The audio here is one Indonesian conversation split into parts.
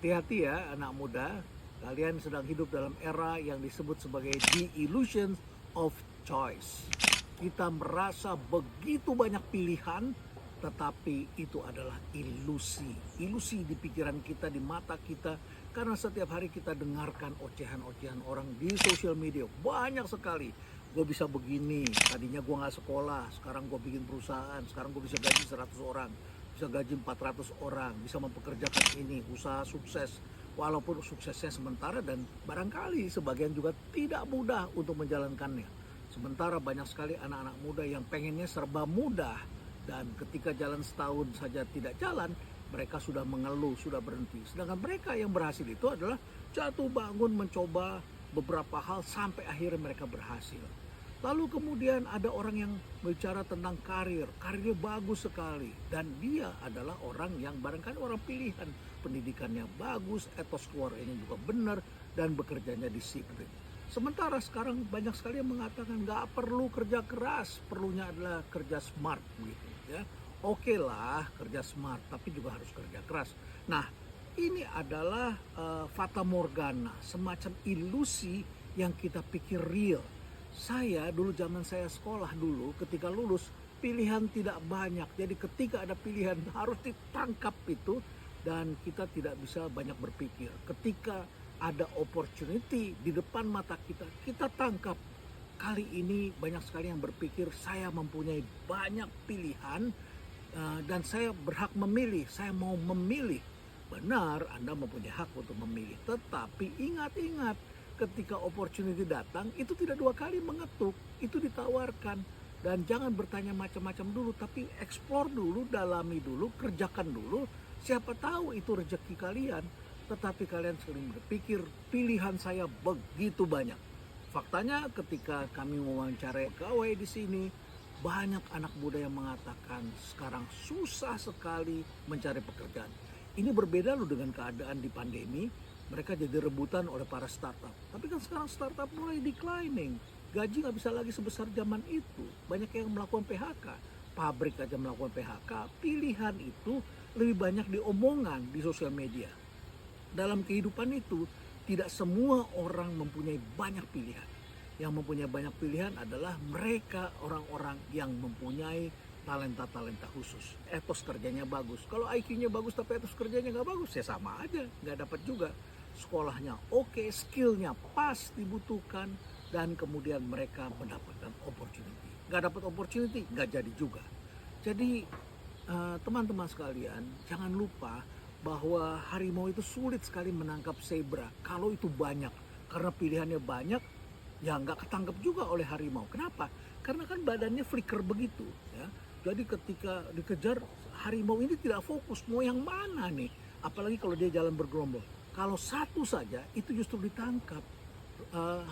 Hati-hati ya anak muda, kalian sedang hidup dalam era yang disebut sebagai the illusion of choice. Kita merasa begitu banyak pilihan, tetapi itu adalah ilusi. Ilusi di pikiran kita, di mata kita, karena setiap hari kita dengarkan ocehan-ocehan orang di sosial media. Banyak sekali. Gue bisa begini, tadinya gue gak sekolah, sekarang gue bikin perusahaan, sekarang gue bisa gaji 100 orang, bisa gaji 400 orang, bisa mempekerjakan ini, usaha sukses. Walaupun suksesnya sementara dan barangkali sebagian juga tidak mudah untuk menjalankannya. Sementara banyak sekali anak-anak muda yang pengennya serba mudah, dan ketika jalan setahun saja tidak jalan, mereka sudah mengeluh, sudah berhenti. Sedangkan mereka yang berhasil itu adalah jatuh bangun mencoba beberapa hal sampai akhirnya mereka berhasil. Lalu kemudian ada orang yang bicara tentang karirnya bagus sekali, dan dia adalah orang yang barangkali orang pilihan, pendidikannya bagus, etos keluarganya juga benar, dan bekerjanya disiplin. Sementara sekarang banyak sekali yang mengatakan nggak perlu kerja keras, perlunya adalah kerja smart gitu ya. Oke lah kerja smart, tapi juga harus kerja keras. Nah, ini adalah fata morgana, semacam ilusi yang kita pikir real. Saya dulu zaman saya sekolah dulu, ketika lulus pilihan tidak banyak. Jadi ketika ada pilihan harus ditangkap itu, dan kita tidak bisa banyak berpikir. Ketika ada opportunity di depan mata kita, kita tangkap. Kali ini banyak sekali yang berpikir saya mempunyai banyak pilihan dan saya berhak memilih, saya mau memilih. Benar, Anda mempunyai hak untuk memilih, tetapi ingat-ingat, ketika opportunity datang, itu tidak dua kali mengetuk, itu ditawarkan. Dan jangan bertanya macam-macam dulu, tapi explore dulu, dalami dulu, kerjakan dulu. Siapa tahu itu rezeki kalian, tetapi kalian sering berpikir, pilihan saya begitu banyak. Faktanya ketika kami mewawancarai pegawai di sini, banyak anak muda yang mengatakan sekarang susah sekali mencari pekerjaan. Ini berbeda loh dengan keadaan di pandemi. Mereka jadi rebutan oleh para startup. Tapi kan sekarang startup mulai declining. Gaji nggak bisa lagi sebesar zaman itu. Banyak yang melakukan PHK. Pabrik aja melakukan PHK. Pilihan itu lebih banyak diomongan di sosial media. Dalam kehidupan itu, tidak semua orang mempunyai banyak pilihan. Yang mempunyai banyak pilihan adalah mereka orang-orang yang mempunyai talenta-talenta khusus. Etos kerjanya bagus. Kalau IQ-nya bagus tapi etos kerjanya nggak bagus, ya sama aja, nggak dapat juga. Sekolahnya oke, skillnya pas dibutuhkan, dan kemudian mereka mendapatkan opportunity. Nggak dapat opportunity, nggak jadi juga. Jadi teman-teman sekalian, jangan lupa bahwa harimau itu sulit sekali menangkap zebra kalau itu banyak. Karena pilihannya banyak, ya nggak ketangkep juga oleh harimau. Kenapa? Karena kan badannya flicker begitu ya. Jadi ketika dikejar, harimau ini tidak fokus mau yang mana nih. Apalagi kalau dia jalan bergerombol. Kalau satu saja itu justru ditangkap.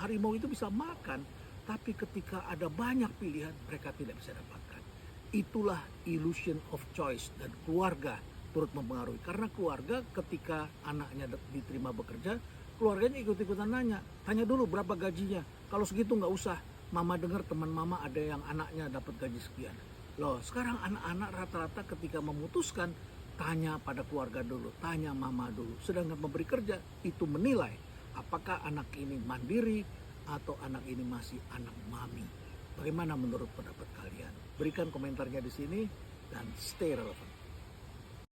Harimau itu bisa makan, tapi ketika ada banyak pilihan mereka tidak bisa dapatkan. Itulah illusion of choice, dan keluarga turut mempengaruhi. Karena keluarga ketika anaknya diterima bekerja, keluarganya ikut-ikutan nanya. Tanya dulu berapa gajinya. Kalau segitu nggak usah. Mama dengar teman mama ada yang anaknya dapat gaji sekian. Loh, sekarang anak-anak rata-rata ketika memutuskan, tanya pada keluarga dulu, tanya mama dulu. Sedangkan memberi kerja, itu menilai apakah anak ini mandiri atau anak ini masih anak mami. Bagaimana menurut pendapat kalian? Berikan komentarnya di sini dan stay relevan.